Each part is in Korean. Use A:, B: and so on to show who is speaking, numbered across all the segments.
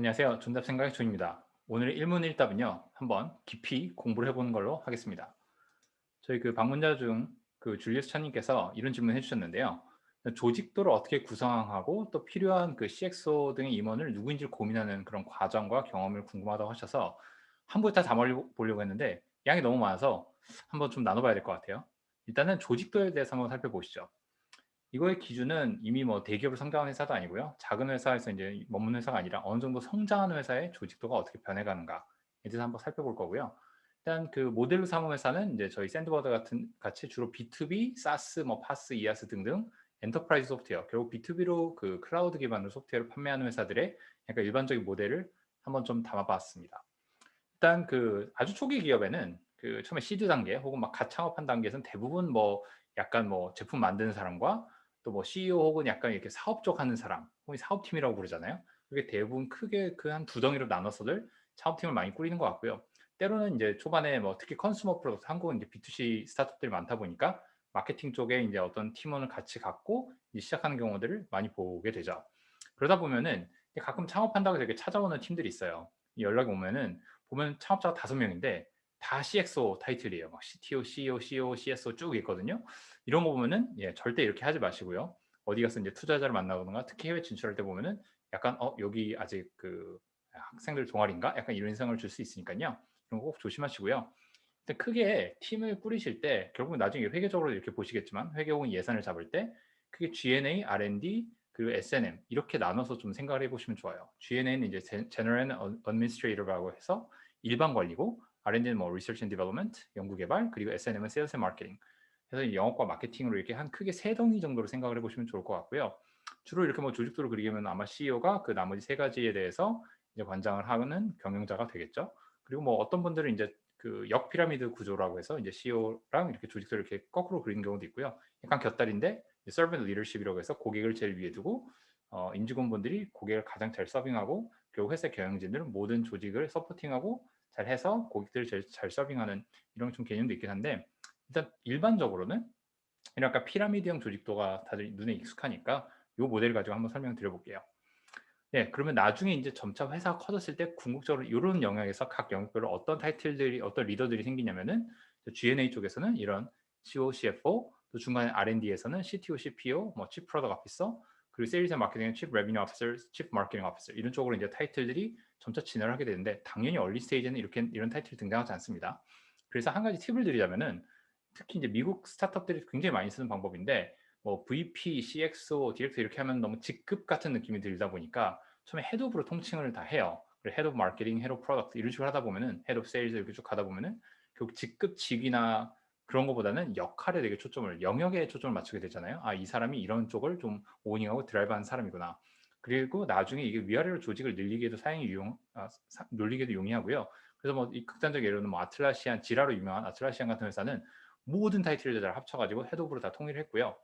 A: 안녕하세요. 존답생각의 존입니다. 오늘의 일문일답은요. 한번 깊이 공부를 해보는 걸로 하겠습니다. 저희 그 방문자 중 그 줄리우스 차님께서 이런 질문을 해주셨는데요. 조직도를 어떻게 구성하고 또 필요한 그 CXO 등의 임원을 누구인지를 고민하는 그런 과정과 경험을 궁금하다고 하셔서 한 부에 다 담아보려고 했는데 양이 너무 많아서 한번 좀 나눠봐야 될 것 같아요. 일단은 조직도에 대해서 한번 살펴보시죠. 이거의 기준은 이미 뭐 대기업을 성장한 회사도 아니고요. 작은 회사에서 이제 머문 회사가 아니라 어느 정도 성장한 회사의 조직도가 어떻게 변해가는가에 대해서 한번 살펴볼 거고요. 일단 그 모델로 삼은 회사는 이제 저희 샌드버드 같은 같이 주로 B2B, 사스, 뭐 파스, 이아스 등등 엔터프라이즈 소프트웨어, 결국 B2B로 그 클라우드 기반으로 소프트웨어를 판매하는 회사들의 약간 일반적인 모델을 한번 좀 담아봤습니다. 일단 그 아주 초기 기업에는 그 처음에 시드 단계 혹은 막 갓 창업한 단계에서는 대부분 뭐 약간 뭐 제품 만드는 사람과 또 뭐 CEO 혹은 약간 이렇게 사업 쪽 하는 사람, 혹은 사업팀이라고 부르잖아요. 그게 대부분 크게 그 한 두 덩이로 나눠서들 사업팀을 많이 꾸리는 것 같고요. 때로는 이제 초반에 뭐 특히 컨슈머 프로덕트, 한국은 이제 B2C 스타트업들이 많다 보니까 마케팅 쪽에 이제 어떤 팀원을 같이 갖고 이제 시작하는 경우들을 많이 보게 되죠. 그러다 보면은 가끔 창업한다고 해서 이렇게 찾아오는 팀들이 있어요. 연락이 오면은 보면 창업자가 5명인데 다 CXO 타이틀이에요. 막 CTO, CEO, CO, CSO 쭉 있거든요. 이런 거 보면은 절대 이렇게 하지 마시고요. 어디 가서 이제 투자자를 만나거나 특히 해외 진출할 때 보면은 약간 여기 아직 그 학생들 동아리인가? 약간 이런 인상을 줄 수 있으니까요. 이런 거 꼭 조심하시고요. 근데 크게 팀을 꾸리실 때 결국은 나중에 회계적으로 이렇게 보시겠지만 회계 혹은 예산을 잡을 때 크게 G&A, R&D 그리고 S&M 이렇게 나눠서 좀 생각을 해보시면 좋아요. G&A는 이제 General Administrator라고 해서 일반 관리고 R&D는 뭐 Research and Development, 연구개발 그리고 S&M은 Sales and Marketing. 그래서 영업과 마케팅으로 이렇게 한 크게 세 덩이 정도로 생각을 해보시면 좋을 것 같고요. 주로 이렇게 뭐 조직도를 그리면 아마 CEO가 그 나머지 세 가지에 대해서 이제 관장을 하는 경영자가 되겠죠. 그리고 뭐 어떤 분들은 이제 그 역피라미드 구조라고 해서 이제 CEO랑 이렇게 조직도를 이렇게 거꾸로 그리는 경우도 있고요. 약간 곁다리인데 서비스 리더십이라고 해서 고객을 제일 위에 두고 임직원분들이 고객을 가장 잘 서빙하고 결국 회사 경영진들은 모든 조직을 서포팅하고 잘 해서 고객들을 제일 잘 서빙하는 이런 좀 개념도 있긴 한데 일단 일반적으로는 이런 약간 피라미드형 조직도가 다들 눈에 익숙하니까 이 모델을 가지고 한번 설명드려 볼게요. 네, 그러면 나중에 이제 점차 회사가 커졌을 때 궁극적으로 이런 영역에서 각 영역별로 어떤 타이틀들이 어떤 리더들이 생기냐면은 G&A 쪽에서는 이런 CO, CFO, 또 중간에 R&D에서는 CTO, CPO, 뭐 Chief Product Officer, 그리고 Sales and Marketing은 Chief Revenue Officer, Chief Marketing Officer 이런 쪽으로 이제 타이틀들이 점차 진화를 하게 되는데 당연히 얼리 스테이지는 이렇게 이런 타이틀이 등장하지 않습니다. 그래서 한 가지 팁을 드리자면은 특히 이제 미국 스타트업들이 굉장히 많이 쓰는 방법인데 뭐 VP, CXO, 디렉터 이렇게 하면 너무 직급 같은 느낌이 들다 보니까 처음에 헤드 오브로 통칭을 다 해요. 그리고 헤드 오브 마케팅, 헤드 오브 프로덕트 이런 식으로 하다 보면은 헤드 오브 세일즈 이렇게 쭉 가다 보면은 결국 직급직이나 그런 것보다는 역할에 되게 초점을 영역에 초점을 맞추게 되잖아요. 아, 이 사람이 이런 쪽을 좀 오닝하고 드라이브하는 사람이구나. 그리고 나중에 이게 위아래로 조직을 늘리기에도 놀리기에도 용이하고요. 그래서 뭐 이 극단적 예로는 뭐 아틀라시안 지라로 유명한 아틀라시안 같은 회사는 모든 타이틀을 다 합쳐가지고 헤드 오브로 다 통일했고요.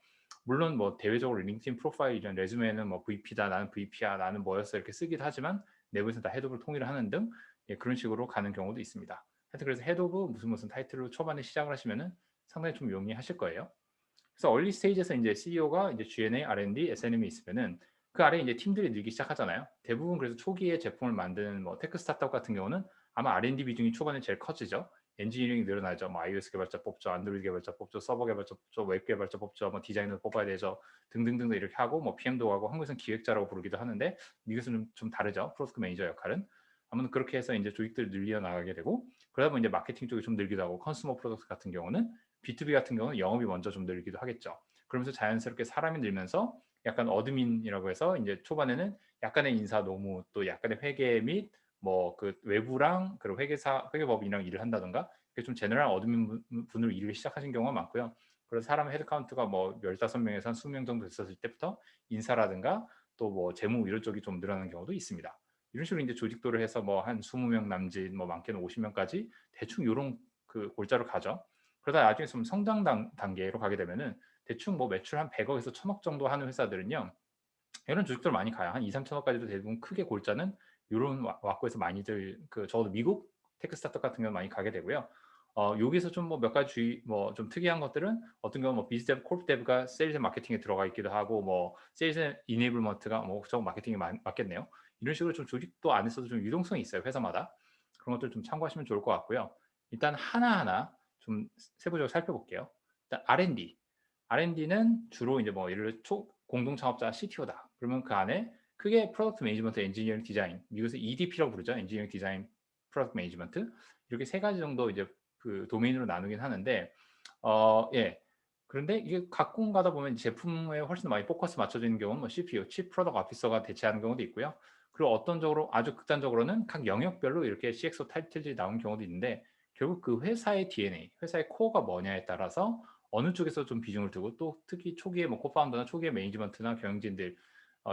A: 물론 뭐 대외적으로 링크드인 프로파일이나 레주메는 뭐 VP다, 나는 VP야, 나는 뭐였어 이렇게 쓰기도 하지만 내부에서 다 헤드 오브를 통일을 하는 등 그런 식으로 가는 경우도 있습니다. 하여튼 그래서 헤드 오브 무슨 타이틀로 초반에 시작을 하시면은 상당히 좀 용이하실 거예요. 그래서 얼리 스테이지에서 이제 CEO가 이제 G&A, R&D, S&M이 있으면은 그 아래에 이제 팀들이 늘기 시작하잖아요. 대부분 그래서 초기에 제품을 만드는 뭐 테크 스타트업 같은 경우는 아마 R&D 비중이 초반에 제일 커지죠. 엔지니어링이 늘어나죠. 뭐 iOS 개발자 뽑죠, 안드로이드 개발자 뽑죠, 서버 개발자 뽑죠, 웹 개발자 뽑죠, 뭐 디자이너 뽑아야 되죠, 등등등 이렇게 하고 뭐 PM도 하고 한국에서는 기획자라고 부르기도 하는데 미국에서는 좀 다르죠. 프로덕트 매니저 역할은. 아무튼 그렇게 해서 이제 조직들을 늘려 나가게 되고 그러다 보면 이제 마케팅 쪽이 좀 늘기도 하고 컨슈머 프로덕트 같은 경우는 B2B 같은 경우는 영업이 먼저 좀 늘기도 하겠죠. 그러면서 자연스럽게 사람이 늘면서 약간 어드민이라고 해서 이제 초반에는 약간의 인사 노무 또 약간의 회계 및 뭐 그 외부랑 그리고 회계법인이랑 일을 한다던가 좀 제너럴 어드민 분으로 일을 시작하신 경우가 많고요. 그래서 사람 헤드 카운트가 뭐 15명에서 한 20명 정도 됐었을 때부터 인사라든가 또 뭐 재무 이런 쪽이 좀 늘어나는 경우도 있습니다. 이런 식으로 이제 조직도를 해서 뭐 한 20명 남짓 뭐 많게는 50명까지 대충 요런 그 골자로 가죠. 그러다 나중에 좀 성장 단계로 가게 되면은 대충 뭐 매출 한 100억에서 1000억 정도 하는 회사들은요. 이런 조직들 많이 가요. 한 2-3천억까지도 대부분 크게 골자는 요런 왁구에서 많이들 그 적어도 미국 테크 스타트업 같은 경우는 많이 가게 되고요. 여기서 좀 뭐 몇 가지 뭐 좀 특이한 것들은 어떤 경우 뭐 비즈데브, 콜프데브가 세일즈 마케팅에 들어가 있기도 하고 뭐 세일즈 이네이블먼트가 뭐 저 마케팅에 맞겠네요. 이런 식으로 좀 조직도 안에서도 좀 유동성이 있어요, 회사마다. 그런 것들 좀 참고하시면 좋을 것 같고요. 일단 하나하나 좀 세부적으로 살펴볼게요. 일단 R&D. R&D는 주로 이제 뭐 예를 들어 공동 창업자 CTO다. 그러면 그 안에 크게 프로덕트 매니지먼트, 엔지니어링 디자인, 미국에서 EDP라고 부르죠. 엔지니어링 디자인, 프로덕트 매니지먼트. 이렇게 세 가지 정도 이제 그 도메인으로 나누긴 하는데, 예. 그런데 이게 가끔 가다 보면 제품에 훨씬 더 많이 포커스 맞춰져 있는 경우는 뭐 CPO, Chief Product Officer가 대체하는 경우도 있고요. 그리고 어떤 적으로 아주 극단적으로는 각 영역별로 이렇게 CXO 타이틀들이 나오는 경우도 있는데, 결국 그 회사의 DNA, 회사의 코어가 뭐냐에 따라서 어느 쪽에서 좀 비중을 두고, 또 특히 초기에 뭐 코파운더나 초기에 매니지먼트나 경영진들,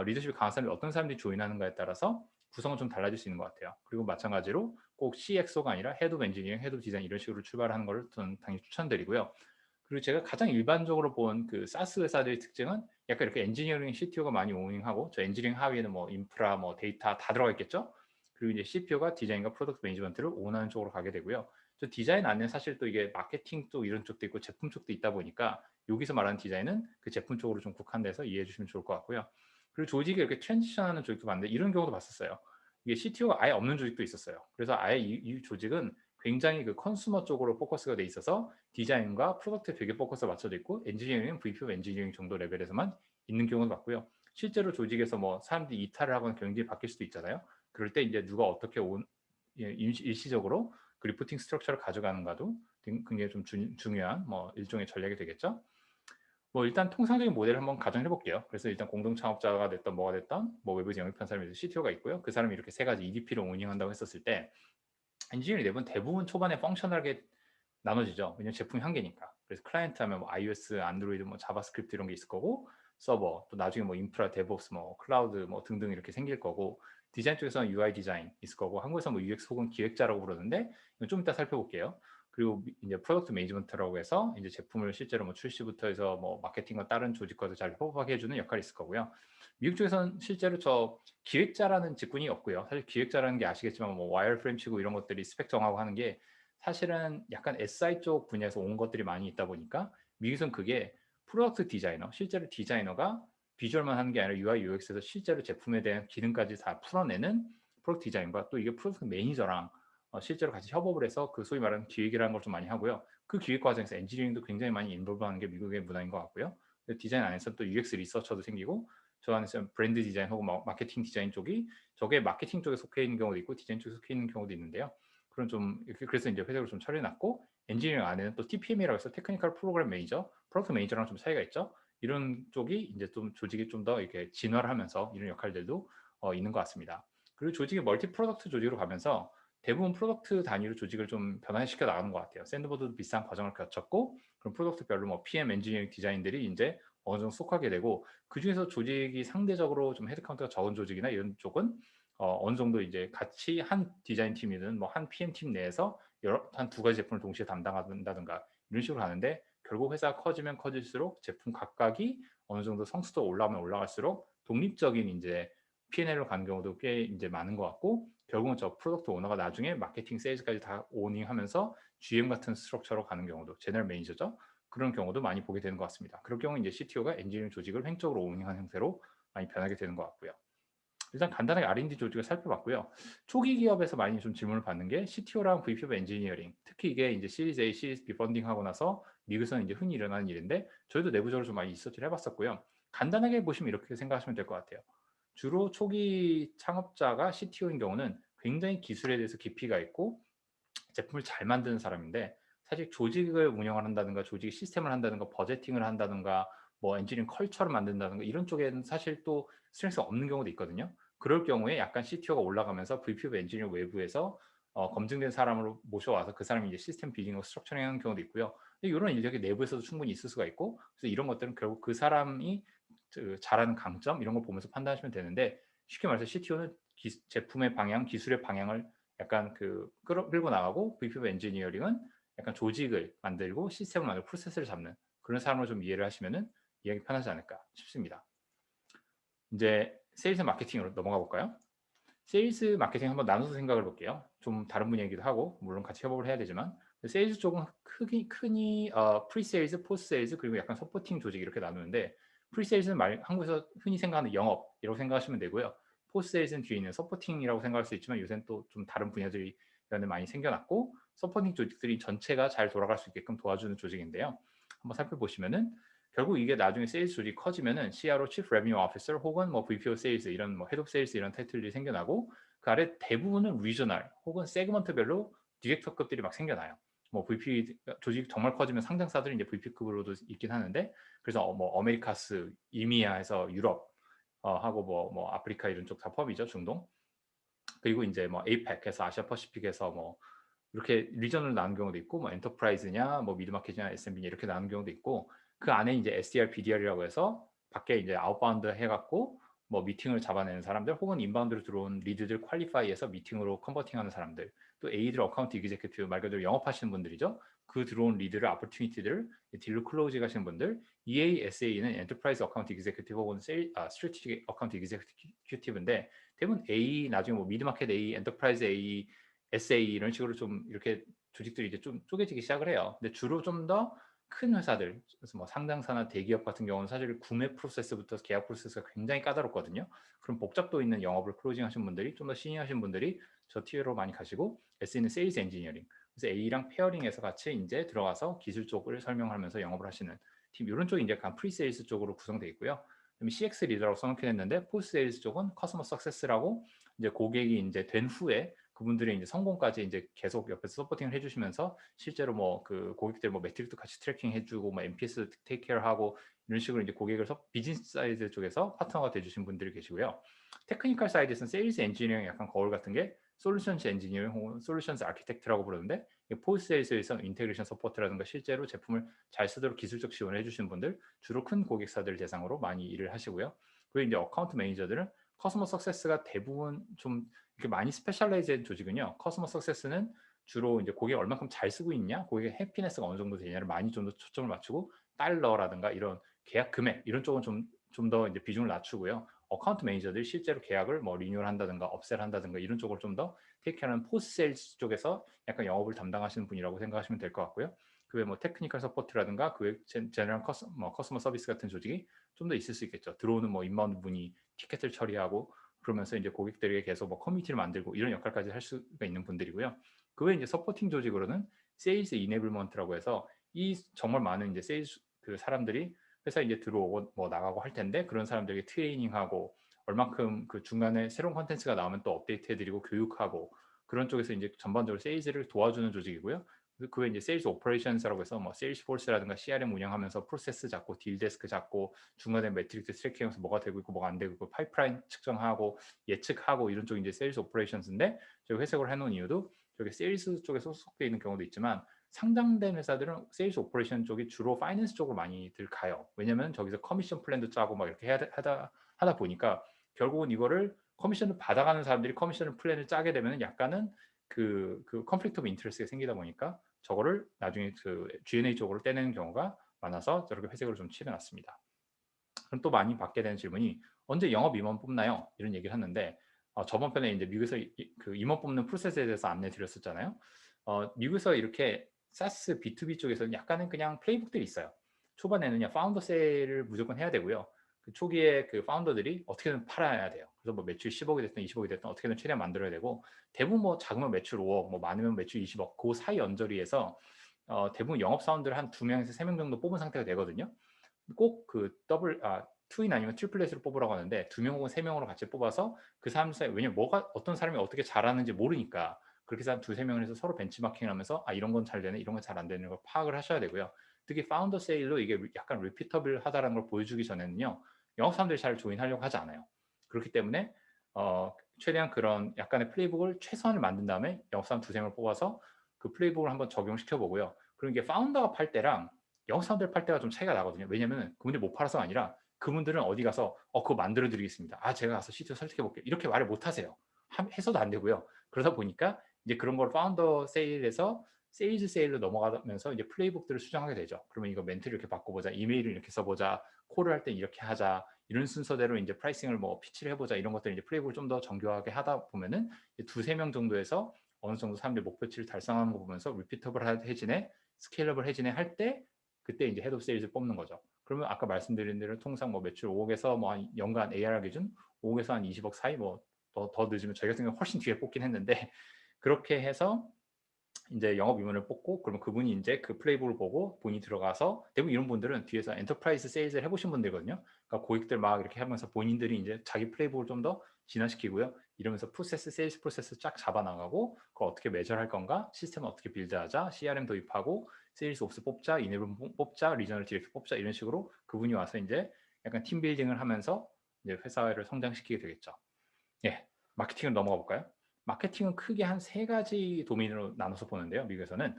A: 리더십이 강한 사람이 어떤 사람들이 조인하는가에 따라서 구성은 좀 달라질 수 있는 것 같아요. 그리고 마찬가지로 꼭 CXO가 아니라 헤드 오브 엔지니어링, 헤드 오브 디자인 이런 식으로 출발하는 것을 저는 당연히 추천드리고요. 그리고 제가 가장 일반적으로 본 그 사스 회사들의 특징은 약간 이렇게 엔지니어링 CTO가 많이 오닝하고, 저 엔지니어링 하위에는 뭐 인프라, 뭐 데이터 다 들어가 있겠죠. 그리고 이제 CPO가 디자인과 프로덕트 매니지먼트를 오너하는 쪽으로 가게 되고요. 저 디자인 안에 사실 또 이게 마케팅 쪽 이런 쪽도 있고 제품 쪽도 있다 보니까, 여기서 말하는 디자인은 그 제품 쪽으로 좀 국한돼서 이해해 주시면 좋을 것 같고요. 그리고 조직이 이렇게 트랜지션하는 조직도 많은데, 이런 경우도 봤었어요. 이게 CTO가 아예 없는 조직도 있었어요. 그래서 아예 이 조직은 굉장히 그 컨슈머 쪽으로 포커스가 돼 있어서 디자인과 프로덕트에 되게 포커스가 맞춰져 있고, 엔지니어링은 VP 오브 엔지니어링 정도 레벨에서만 있는 경우도 봤고요. 실제로 조직에서 뭐 사람들이 이탈을 하거나 경쟁이 바뀔 수도 있잖아요. 그럴 때 이제 누가 어떻게 일시적으로 그 리포팅 스트럭처를 가져가는가도 굉장히 좀 중요한 뭐 일종의 전략이 되겠죠. 뭐 일단 통상적인 모델을 한번 가정해 볼게요. 그래서 일단 공동 창업자가 됐던 뭐가 됐던 뭐 외부에서 영입한 사람이 CTO가 있고요. 그 사람이 이렇게 세 가지 EDP를 운영한다고 했었을 때, 엔지니어링 대부분 초반에 펑셔널하게 나눠지죠. 왜냐면 제품이 한 개니까. 그래서 클라이언트 하면 뭐 iOS, 안드로이드, 뭐 자바스크립트 이런 게 있을 거고, 서버, 또 나중에 뭐 인프라, 데브옵스, 뭐 클라우드 뭐 등등 이렇게 생길 거고, 디자인 쪽에서는 UI 디자인 있을 거고, 한국에서 뭐 UX 혹은 기획자라고 부르는데, 이건 좀 이따 살펴볼게요. 그리고 이제 프로덕트 매니지먼트라고 해서 이제 제품을 실제로 뭐 출시부터 해서 뭐 마케팅과 다른 조직과도 잘 호흡하게 해주는 역할이 있을 거고요. 미국 쪽에서는 실제로 저 기획자라는 직군이 없고요. 사실 기획자라는 게 아시겠지만 뭐 와이어프레임 치고 이런 것들이 스펙 정하고 하는 게 사실은 약간 SI 쪽 분야에서 온 것들이 많이 있다 보니까, 미국에서는 그게 프로덕트 디자이너, 실제로 디자이너가 비주얼만 하는 게 아니라 UI, UX에서 실제로 제품에 대한 기능까지 다 풀어내는 프로덕트 디자인과, 또 이게 프로덕트 매니저랑 실제로 같이 협업을 해서 그 소위 말하는 기획이라는 걸 좀 많이 하고요. 그 기획 과정에서 엔지니어링도 굉장히 많이 인볼브하는 게 미국의 문화인 것 같고요. 디자인 안에서 또 UX 리서처도 생기고, 저 안에서 브랜드 디자인 혹은 마케팅 디자인 쪽이 저게 마케팅 쪽에 속해 있는 경우도 있고 디자인 쪽에 속해 있는 경우도 있는데요. 그런 좀 이렇게, 그래서 이제 회사로 좀 처리해놨고, 엔지니어링 안에는 또 TPM이라고 해서 테크니컬 프로그램 매니저, 프로덕트 매니저랑 좀 차이가 있죠. 이런 쪽이 이제 좀 조직이 좀 더 이렇게 진화를 하면서 이런 역할들도 있는 것 같습니다. 그리고 조직이 멀티 프로덕트 조직으로 가면서 대부분 프로덕트 단위로 조직을 좀 변화시켜 나가는 것 같아요. 샌드보드도 비슷한 과정을 거쳤고, 그럼 프로덕트별로 뭐 PM, 엔지니어링 디자인들이 이제 어느 정도 속하게 되고, 그 중에서 조직이 상대적으로 좀 헤드카운트가 적은 조직이나 이런 쪽은 어느 정도 이제 같이 한 디자인 팀이든 뭐 한 PM 팀 내에서 한 두 가지 제품을 동시에 담당한다든가 이런 식으로 하는데, 결국 회사가 커지면 커질수록 제품 각각이 어느 정도 성수도 올라가면 올라갈수록 독립적인 이제 P&L로 가는 경우도 꽤 이제 많은 것 같고, 결국은 저 프로덕트 오너가 나중에 마케팅, 세일즈까지 다 오닝하면서 GM 같은 스트럭처로 가는 경우도, 제너럴 매니저죠. 그런 경우도 많이 보게 되는 것 같습니다. 그럴 경우 이제 CTO가 엔지니어링 조직을 횡적으로 오닝하는 형태로 많이 변하게 되는 것 같고요. 일단 간단하게 R&D 조직을 살펴봤고요. 초기 기업에서 많이 좀 질문을 받는 게 CTO랑 VP 오브 엔지니어링, 특히 이게 이제 시리즈 A, 시리즈 B 펀딩하고 나서 미국에서는 이제 흔히 일어나는 일인데, 저희도 내부적으로 좀 많이 리서치를 해봤었고요. 간단하게 보시면 이렇게 생각하시면 될 것 같아요. 주로 초기 창업자가 CTO인 경우는 굉장히 기술에 대해서 깊이가 있고 제품을 잘 만드는 사람인데, 사실 조직을 운영을 한다든가 조직 시스템을 한다든가 버제팅을 한다든가 뭐 엔지니어링 컬처를 만든다든가 이런 쪽에는 사실 또 스트렝스가 없는 경우도 있거든요. 그럴 경우에 약간 CTO가 올라가면서 VP 오브 엔지니어 외부에서 검증된 사람으로 모셔와서 그 사람이 이제 시스템 빌딩하고 스트럭처링 하는 경우도 있고요. 이런 인력이 내부에서도 충분히 있을 수가 있고, 그래서 이런 것들은 결국 그 사람이 잘하는 강점 이런 걸 보면서 판단하시면 되는데, 쉽게 말해서 CTO는 제품의 방향, 기술의 방향을 약간 끌고 나가고, VP 오브 엔지니어링은 약간 조직을 만들고 시스템을 만들고 프로세스를 잡는 그런 사람으로 좀 이해를 하시면은 이해하기 편하지 않을까 싶습니다. 이제 세일즈 마케팅으로 넘어가 볼까요? 세일즈 마케팅 한번 나눠서 생각을 볼게요. 좀 다른 분야이기도 하고, 물론 같이 협업을 해야 되지만, 세일즈 쪽은 흔히 프리세일즈, 포스세일즈, 그리고 약간 서포팅 조직 이렇게 나누는데, 프리세일즈는 한국에서 흔히 생각하는 영업이라고 생각하시면 되고요. 포스트 세일즈는 뒤에 있는 서포팅이라고 생각할 수 있지만 요새는 또 좀 다른 분야들이 많이 생겨났고 서포팅 조직들이 전체가 잘 돌아갈 수 있게끔 도와주는 조직인데요. 한번 살펴보시면은 결국 이게 나중에 세일즈 조직이 커지면은 CRO, Chief Revenue Officer 혹은 뭐 VP of Sales 이런 뭐 Head of Sales 이런 타이틀들이 생겨나고 그 아래 대부분은 리저널 혹은 세그먼트별로 디렉터급들이 막 생겨나요. 뭐 VP 조직 정말 커지면 상장사들이 이제 VP급으로도 있긴 하는데 그래서 뭐 아메리카스, 이미아에서 유럽 하고 뭐 아프리카 이런 쪽 다 포함이죠. 중동. 그리고 이제 뭐 APEC에서 아시아 퍼시픽에서 뭐 이렇게 리전을 나눈 경우도 있고 뭐 엔터프라이즈냐 뭐 미드마켓이냐 SMB냐 이렇게 나눈 경우도 있고 그 안에 이제 SDR, BDR이라고 해서 밖에 이제 아웃바운드 해갖고 뭐 미팅을 잡아내는 사람들 혹은 인바운드로 들어온 리드들 퀄리파이해서 미팅으로 컨버팅하는 사람들 또 A들 어카운트 이그제큐티브 말 그대로 영업하시는 분들이죠. 그 들어온 리드를 아퍼튜니티들 딜로 클로징 하시는 분들 EA, SA는 엔터프라이즈 어카운트 이그제큐티브 혹은 스트래티직 어카운트 이그제큐티브인데 대부분 A 나중에 뭐 미드마켓 A, 엔터프라이즈 A SA 이런 식으로 좀 이렇게 조직들이 이제 좀 쪼개지기 시작을 해요. 근데 주로 좀 더 큰 회사들, 그래서 뭐 상장사나 대기업 같은 경우는 사실 구매 프로세스부터 계약 프로세스가 굉장히 까다롭거든요. 그럼 복잡도 있는 영업을 클로징 하신 분들이 좀 더 시니어하신 분들이 저 티어로 많이 가시고 SE는 세일즈 엔지니어링, 그래서 A랑 페어링해서 같이 이제 들어가서 기술 쪽을 설명하면서 영업을 하시는 팀 이런 쪽이 이제 약간 프리세일즈 쪽으로 구성되어 있고요. 그다음에 CX 리더라고 써놓긴 포스트 세일즈 쪽은 커스터머 석세스라고 이제 고객이 이제 된 후에 그분들의 이제 성공까지 이제 계속 옆에서 서포팅을 해주시면서 실제로 뭐 그 고객들 뭐 매트릭도 같이 트래킹 해주고 뭐 NPS 테이크 케어하고 이런 식으로 이제 고객을 비즈니스 사이드 쪽에서 파트너가 돼주신 분들이 계시고요. 테크니컬 사이드에서는 세일즈 엔지니어링 약간 거울 같은 게 솔루션스 엔지니어링 혹은 솔루션스 아키텍트라고 부르는데 포스트 세일즈에서 인테그레이션 서포트라든가 실제로 제품을 잘 쓰도록 기술적 지원을 해주시는 분들 주로 큰 고객사들 대상으로 많이 일을 하시고요. 그리고 이제 어카운트 매니저들은 커스터머 석세스가 대부분 좀 이렇게 많이 스페셜라이즈된 조직은요. 커스터머 석세스는 주로 이제 고객이 얼마큼 잘 쓰고 있냐, 고객의 해피네스가 어느 정도 되냐를 많이 좀 더 초점을 맞추고 달러라든가 이런 계약 금액 이런 쪽은 좀 더 이제 비중을 낮추고요. 어카운트 매니저들이 실제로 계약을 뭐 리뉴얼 한다든가 업셀 한다든가 이런 쪽을 좀 더 테이크하는 포스트 세일즈 쪽에서 약간 영업을 담당하시는 분이라고 생각하시면 될 것 같고요. 그 외에 뭐 테크니컬 서포트라든가 그 외 제너럴 커스터머 서비스 같은 조직이 좀 더 있을 수 있겠죠. 들어오는 뭐 인바운드 분이 티켓을 처리하고 그러면서 이제 고객들에게 계속 뭐 커뮤니티를 만들고 이런 역할까지 할 수가 있는 분들이고요. 그 외에 이제 서포팅 조직으로는 세일즈 이네블먼트라고 해서 이 정말 많은 이제 세일즈 그 사람들이 회사에 이제 들어오고 뭐 나가고 할 텐데 그런 사람들에게 트레이닝하고 얼만큼 그 중간에 새로운 콘텐츠가 나오면 또 업데이트해드리고 교육하고 그런 쪽에서 이제 전반적으로 세일즈를 도와주는 조직이고요. 그 외에 이제 세일즈 오퍼레이션스라고 해서 뭐 세일즈포스라든가 CRM 운영하면서 프로세스 잡고 딜 데스크 잡고 중간에 매트릭스 트래킹하면서 뭐가 되고 있고 뭐가 안 되고 있고 파이프라인 측정하고 예측하고 이런 쪽이 이제 세일즈 오퍼레이션스인데 저희 회색으로 해놓은 이유도 저기 세일즈 쪽에 소속돼 있는 경우도 있지만 상장된 회사들은 세일즈 오퍼레이션 쪽이 주로 파이낸스 쪽으로 많이들 가요. 왜냐면 저기서 커미션 플랜도 짜고 막 이렇게 하다 보니까 결국은 이거를 커미션을 받아가는 사람들이 커미션 플랜을 짜게 되면 약간은 그 컨플릭트 오브 인터레스트가 생기다 보니까 저거를 나중에 그 G&A 쪽으로 떼내는 경우가 많아서 저렇게 회색으로 좀 칠해놨습니다. 그럼 또 많이 받게 되는 질문이 언제 영업 임원 뽑나요? 이런 얘기를 하는데 저번 편에 이제 미국에서 그 임원 뽑는 프로세스에 대해서 안내 드렸었잖아요. 미국에서 이렇게 사스 B2B 쪽에서는 약간은 그냥 플레이북들이 있어요. 초반에는 그냥 파운더 세일을 무조건 해야 되고요. 그 초기에 그 파운더들이 어떻게든 팔아야 돼요. 그래서 뭐 매출 10억이 됐든 20억이 됐든 어떻게든 최대한 만들어야 되고 대부분 뭐 작으면 매출 5억, 뭐 많으면 매출 20억 그 사이 언저리에서 대부분 영업 사원들을 한 2명에서 3명 정도 뽑은 상태가 되거든요. 꼭 그 투인 아니면 트리플렛으로 뽑으라고 하는데 2명 혹은 3명으로 같이 뽑아서 그 사람 사이 왜냐면 뭐가 어떤 사람이 어떻게 잘하는지 모르니까 그렇게 해서 한 2-3명을 해서 서로 벤치마킹을 하면서 이런 건 잘 되네 이런 건 잘 안 되는 걸 파악을 하셔야 되고요. 특히 파운더 세일로 이게 약간 리피터블하다는 걸 보여주기 전에는요. 영업 사람들이 잘 조인하려고 하지 않아요. 그렇기 때문에 최대한 그런 약간의 플레이북을 최소한을 만든 다음에 영업 사람 2-3명을 뽑아서 그 플레이북을 한번 적용시켜 보고요. 그리고 이게 파운더가 팔 때랑 영업 사원들 팔 때가 좀 차이가 나거든요. 왜냐면 그분들이 못 팔아서가 아니라 그분들은 어디 가서 그거 만들어 드리겠습니다. 제가 가서 CTO 설득해 볼게요. 이렇게 말을 못 하세요. 해서도 안 되고요. 그러다 보니까 이제 그런 걸 파운더 세일에서 세일즈 세일로 넘어가면서 이제 플레이북들을 수정하게 되죠. 그러면 이거 멘트를 이렇게 바꿔보자. 이메일을 이렇게 써보자. 콜을 할 때 이렇게 하자. 이런 순서대로 이제 프라이싱을 뭐 피치를 해보자. 이런 것들 이제 플레이북을 좀 더 정교하게 하다 보면은 2-3명 정도에서 어느 정도 사람들이 목표치를 달성하는 거 보면서 리피터블 해지네, 스케일러블 해지네 할때 그때 이제 헤드 오브 세일즈 뽑는 거죠. 그러면 아까 말씀드린 대로 통상 뭐 매출 5억에서 뭐 한 연간 ARR 기준 5억에서 한 20억 사이 뭐 더 늦으면 저희 같은 경우는 훨씬 뒤에 뽑긴 했는데 그렇게 해서 이제 영업 위원을 뽑고 그러면 그분이 이제 그 플레이북을 보고 본인이 들어가서 대부분 이런 분들은 뒤에서 엔터프라이즈 세일즈를 해보신 분들이거든요. 그러니까 고객들 막 이렇게 하면서 본인들이 이제 자기 플레이북을 좀 더 진화시키고요. 이러면서 프로세스, 세일즈 프로세스 쫙 잡아나가고 그걸 어떻게 매절할 건가, 시스템을 어떻게 빌드하자, CRM 도입하고 세일즈 옵스 뽑자, 이네블 뽑자, 리저널 디렉터 뽑자 이런 식으로 그분이 와서 이제 약간 팀 빌딩을 하면서 이제 회사를 성장시키게 되겠죠. 예, 마케팅을 넘어가 볼까요? 마케팅은 크게 한 세 가지 도메인으로 나눠서 보는데요. 미국에서는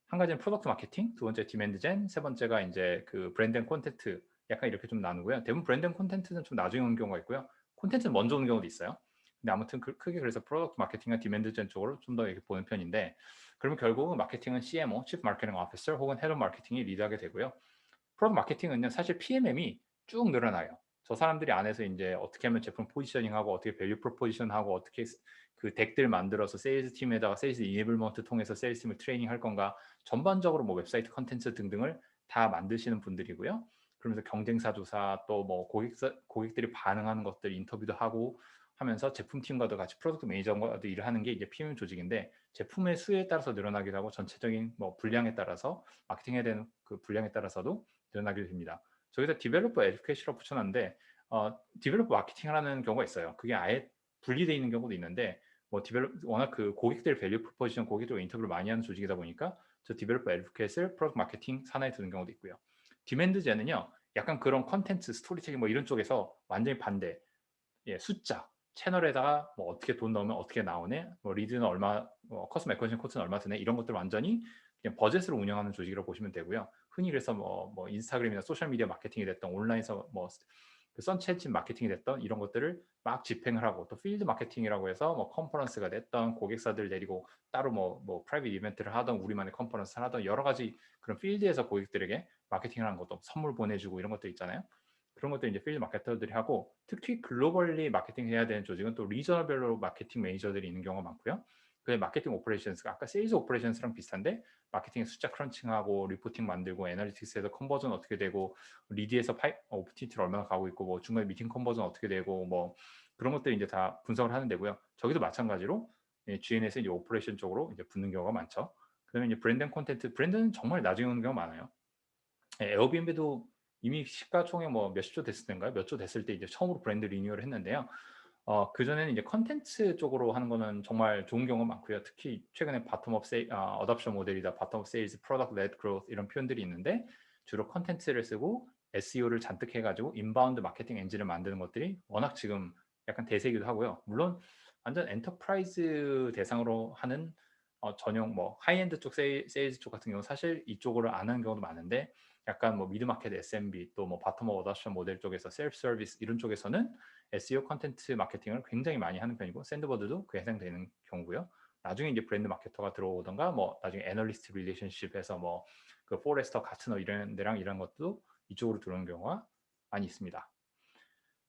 A: 한 가지는 프로덕트 마케팅, 두 번째 디맨드 젠, 세 번째가 이제 그 브랜드 앤 콘텐트 약간 이렇게 좀 나누고요. 대부분 브랜드 앤 콘텐트는 좀 나중에 오는 경우가 있고요. 콘텐츠는 먼저 오는 경우도 있어요. 근데 아무튼 크게 그래서 프로덕트 마케팅과 디맨드 젠 쪽으로 좀 더 이렇게 보는 편인데 그러면 결국은 마케팅은 CMO, Chief Marketing Officer 혹은 Head of Marketing이 리드하게 되고요. 프로덕트 마케팅은요, 사실 PMM이 쭉 늘어나요. 저 사람들이 안에서 이제 어떻게 하면 제품 포지셔닝하고 어떻게 밸류 프로포지션하고 어떻게 그 덱들 만들어서 세일즈 팀에다가 세일즈 이네블먼트 통해서 세일즈 팀을 트레이닝 할 건가 전반적으로 뭐 웹사이트 컨텐츠 등등을 다 만드시는 분들이고요. 그러면서 경쟁사 조사 또 뭐 고객들이 반응하는 것들 인터뷰도 하고 하면서 제품팀과도 같이 프로덕트 매니저과도 일을 하는 게 이제 PM 조직인데 제품의 수에 따라서 늘어나기도 하고 전체적인 뭐 분량에 따라서 마케팅해야 되는 그 분량에 따라서도 늘어나게 됩니다. 저기다 디벨로퍼 에듀케이션을 붙여놨는데 디벨로퍼 마케팅을 하는 경우가 있어요. 그게 아예 분리되어 있는 경우도 있는데 뭐 워낙 그 고객들 밸류 프로포지션 고객들과 인터뷰를 많이 하는 조직이다 보니까 저 디벨로퍼 에듀케이션을 프로덕트 마케팅 산하에 두는 경우도 있고요. 디맨드 젠은요. 약간 그런 컨텐츠, 스토리텔링 뭐 이런 쪽에서 완전히 반대. 예, 숫자, 채널에다가 뭐 어떻게 돈 넣으면 어떻게 나오네, 뭐 리드는 얼마, 커스텀 애쿼지션 코스트는 얼마 드네 이런 것들 완전히 그냥 버젯으로 운영하는 조직이라고 보시면 되고요. 흔히 그래서 뭐 인스타그램이나 소셜 미디어 마케팅이 됐던 온라인에서 뭐 그 서치 마케팅이 됐던 이런 것들을 막 집행을 하고 또 필드 마케팅이라고 해서 뭐 컨퍼런스가 됐던 고객사들 데리고 따로 뭐 프라이빗 이벤트를 하던 우리만의 컨퍼런스를 하던 여러 가지 그런 필드에서 고객들에게 마케팅을 하는 것도 선물 보내주고 이런 것들 있잖아요. 그런 것들 이제 필드 마케터들이 하고 특히 글로벌리 마케팅 해야 되는 조직은 또 리저널별로 마케팅 매니저들이 있는 경우가 많고요. 그 마케팅 오퍼레이션스가 아까 세일즈 오퍼레이션스랑 비슷한데 마케팅의 숫자 크런칭하고 리포팅 만들고 애널리틱스에서 컨버전 어떻게 되고 리드에서 오프티티를 얼마나 가고 있고 뭐 중간에 미팅 컨버전 어떻게 되고 뭐 그런 것들 이제 다 분석을 하는 데고요. 저기도 마찬가지로 GN에서 이제 오퍼레이션 쪽으로 이제 붙는 경우가 많죠. 그다음에 이제 브랜드 콘텐트, 브랜드는 정말 나중에 오는 경우가 많아요. 에어비앤비도 이미 시가총액 뭐 몇십 조 됐을 때인가요? 몇 조 됐을 때 이제 처음으로 브랜드 리뉴얼을 했는데요. 그전에는 이제 컨텐츠 쪽으로 하는 거는 정말 좋은 경우가 많고요. 특히 최근에 바텀업 어답션 모델이다, 바텀업 세일즈, 프로덕트 레드 그로스 이런 표현들이 있는데 주로 컨텐츠를 쓰고 SEO를 잔뜩 해가지고 인바운드 마케팅 엔진을 만드는 것들이 워낙 지금 약간 대세이기도 하고요. 물론 완전 엔터프라이즈 대상으로 하는 전용 뭐 하이엔드 쪽 세일즈 쪽 같은 경우 사실 이쪽으로 안 하는 경우도 많은데 약간 뭐 미드마켓 SMB 또 뭐 바텀업 어답션 모델 쪽에서 셀프 서비스 이런 쪽에서는 SEO 컨텐츠 마케팅을 굉장히 많이 하는 편이고 샌드버드도 그에 해당되는 경우고요. 나중에 이제 브랜드 마케터가 들어오던가 뭐 나중에 애널리스트 릴레이션십에서 뭐 그 포레스터 가트너 이런 데랑 이런 것도 이쪽으로 들어오는 경우가 많이 있습니다.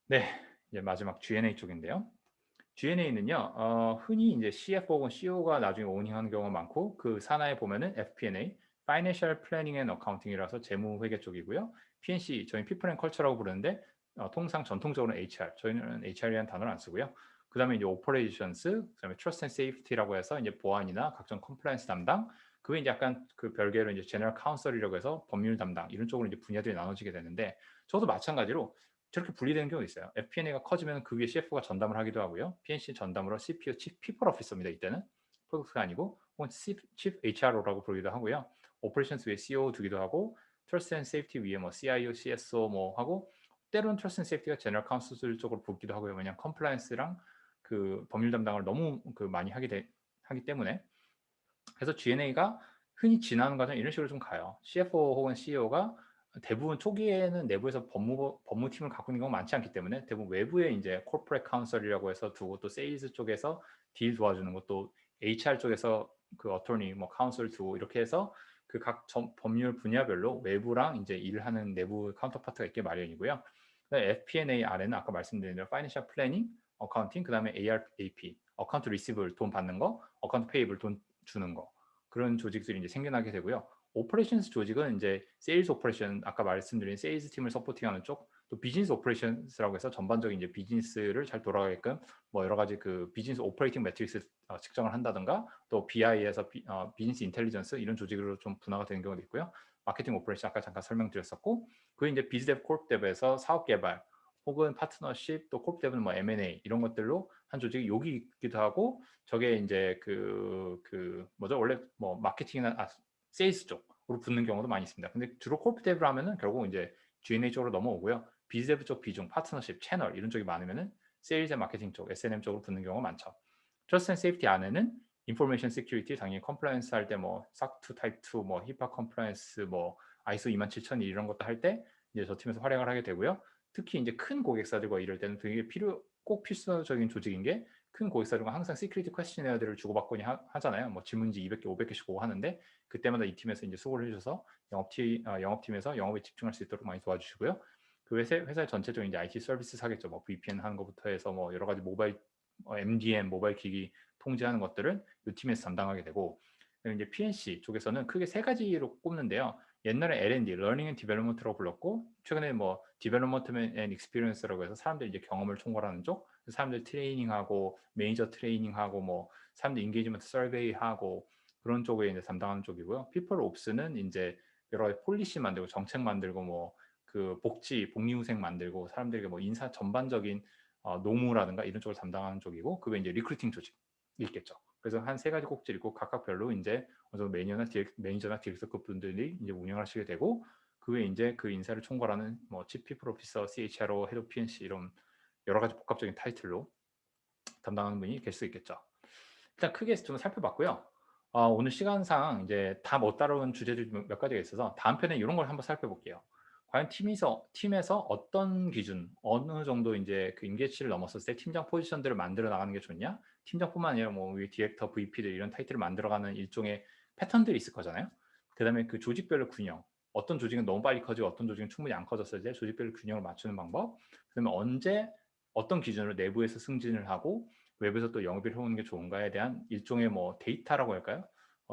A: 네, 이제 마지막 G&A 쪽인데요. G&A는요, 흔히 이제 CFO 혹은 CEO가 나중에 오닝하는 경우가 많고 그 산하에 보면은 FP&A, Financial Planning and Accounting이라서 재무회계 쪽이고요. P&C, 저희 People and Culture라고 부르는데 통상 전통적으로는 HR, 저희는 HR이라는 단어를 안 쓰고요. 그 다음에 이제 Operations, 그 다음에 Trust and Safety라고 해서 이제 보안이나 각종 컴플라이언스 담당, 그 외에 이제 약간 그 별개로 이제 General Counsel이라고 해서 법률 담당 이런 쪽으로 이제 분야들이 나눠지게 되는데 저도 마찬가지로 저렇게 분리되는 경우가 있어요. FP&A가 커지면 그 위에 CFO가 전담을 하기도 하고요. PNC 전담으로 CPO, Chief People Officer입니다. 이때는 프로덕트가 아니고 혹은 Chief HRO라고 부르기도 하고요. Operations 위에 CEO 두기도 하고 Trust and Safety 위에 뭐 CIO, CSO 뭐 하고 때로는 Trust and Safety가 General Counsel 쪽으로 붙기도 하고요. 왜냐하면 컴플라이언스랑 그 법률 담당을 너무 그 많이 하기 때문에 그래서 G&A가 흔히 지나는 과정 이런 식으로 좀 가요. CFO 혹은 CEO가 대부분 초기에는 내부에서 법무팀을 갖고 있는 경우가 많지 않기 때문에 대부분 외부에 이제 corporate counsel이라고 해서 두고 또 세일즈 쪽에서 딜 도와주는 것도 HR 쪽에서 그 어토니 뭐 카운슬 두고 이렇게 해서 그 각 법률 분야별로 외부랑 이제 일을 하는 내부 카운터파트가 있게 마련이고요. FP&A 아래는 아까 말씀드린 대로 파이낸셜 플래닝, 어카운팅, 그다음에 ARAP, 어카운트 리시블 돈 받는 거, 어카운트 페이블 돈 주는 거 그런 조직들이 이제 생겨나게 되고요. 오퍼레이션스 조직은 이제 세일즈 오퍼레이션 아까 말씀드린 세일즈 팀을 서포팅하는 쪽 또 비즈니스 오퍼레이션스라고 해서 전반적인 이제 비즈니스를 잘 돌아가게끔 뭐 여러 가지 그 비즈니스 오퍼레이팅 매트릭스 측정을 한다든가, 또 BI에서 비즈니스 인텔리전스 이런 조직으로 좀 분화가 되는 경우도 있고요. 마케팅 오퍼레이션 아까 잠깐 설명드렸었고, 그게 이제 비즈뎁 콜프뎁에서 사업 개발 혹은 파트너십, 또 콜프뎁은 뭐 M&A 이런 것들로 한 조직이 여기 있기도 하고, 저게 이제 그 뭐죠, 원래 뭐 마케팅이나 세일스 쪽으로 붙는 경우도 많이 있습니다. 근데 주로 콜프뎁을 하면은 결국 이제 G&A 쪽으로 넘어오고요. 비즈뎁 쪽 비중, 파트너십, 채널 이런 쪽이 많으면은 세일즈 앤 마케팅 쪽, S&M 쪽으로 붙는 경우가 많죠. 트러스트 앤 세이프티 안에는 인포메이션 시큐리티, 당연히 컴플라이언스 할 때 뭐 SOC 2 타입 2, 뭐 히파 컴플라이언스, 뭐 ISO 27001 이런 것도 할 때 이제 저 팀에서 활약을 하게 되고요. 특히 이제 큰 고객사들과 일할 때는 되게 꼭 필수적인 조직인 게, 큰 고객사들과 항상 시큐리티 퀘스천에어들을 주고받거니 하잖아요. 뭐 질문지 200개, 500개씩 오고 하는데, 그때마다 이 팀에서 이제 수고를 해주셔서 영업팀에서 영업에 집중할 수 있도록 많이 도와주시고요. 그 회사의 전체적인 이제 IT 서비스 사겠죠. 뭐 VPN 하는 것부터 해서 뭐 여러 가지 모바일 MDM 모바일 기기 통제하는 것들은 이 팀에서 담당하게 되고, 이제 PNC 쪽에서는 크게 세 가지로 꼽는데요. 옛날에 L&D, Learning and Development라고 불렀고, 최근에 뭐 Development and Experience라고 해서 사람들 이제 경험을 총괄하는 쪽, 사람들 트레이닝하고 매니저 트레이닝하고 뭐 사람들 인게이지먼트 서베이하고 그런 쪽에 이제 담당하는 쪽이고요. People Ops는 이제 여러 가지 폴리시 만들고 정책 만들고 뭐 그 복리후생 만들고 사람들에게 뭐 인사 전반적인 노무라든가 이런 쪽을 담당하는 쪽이고, 그게 이제 리크루팅 조직이 있겠죠. 그래서 한 세 가지 꼭지를 있고, 각각 별로 이제 매니저나 디렉터급 분들이 이제 운영을 하시게 되고, 그 외에 이제 그 인사를 총괄하는 뭐 치프 피플 오피서, CHRO, 헤드 오브 PNC 이런 여러 가지 복합적인 타이틀로 담당하는 분이 계실 수 있겠죠. 일단 크게 좀 살펴봤고요. 오늘 시간상 이제 다 못 다룬 주제들이 몇 가지가 있어서 다음 편에 이런 걸 한번 살펴볼게요. 과연 팀에서 어떤 기준, 어느 정도 이제 그 임계치를 넘었을 때 팀장 포지션들을 만들어 나가는 게 좋냐? 팀장뿐만 아니라 뭐 우리 디렉터, VP들 이런 타이틀을 만들어가는 일종의 패턴들이 있을 거잖아요. 그다음에 그 조직별로 균형, 어떤 조직은 너무 빨리 커지고 어떤 조직은 충분히 안 커졌을 때 조직별로 균형을 맞추는 방법, 그다음에 언제 어떤 기준으로 내부에서 승진을 하고 외부에서 또 영업을 해오는 게 좋은가에 대한 일종의 뭐 데이터라고 할까요?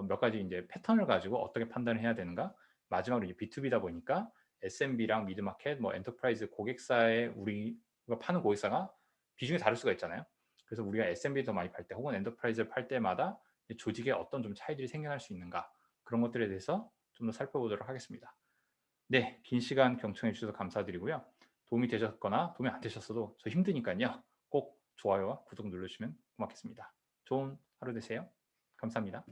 A: 몇 가지 이제 패턴을 가지고 어떻게 판단을 해야 되는가. 마지막으로 이제 B2B다 보니까 SMB랑 미드마켓, 뭐 엔터프라이즈 고객사에 우리가 파는 고객사가 비중이 다를 수가 있잖아요. 그래서 우리가 SMB 더 많이 팔 때 혹은 엔터프라이즈를 팔 때마다 조직에 어떤 좀 차이들이 생겨날 수 있는가, 그런 것들에 대해서 좀 더 살펴보도록 하겠습니다. 네, 긴 시간 경청해 주셔서 감사드리고요. 도움이 되셨거나 도움이 안 되셨어도 저 힘드니까요. 꼭 좋아요와 구독 눌러주시면 고맙겠습니다. 좋은 하루 되세요. 감사합니다.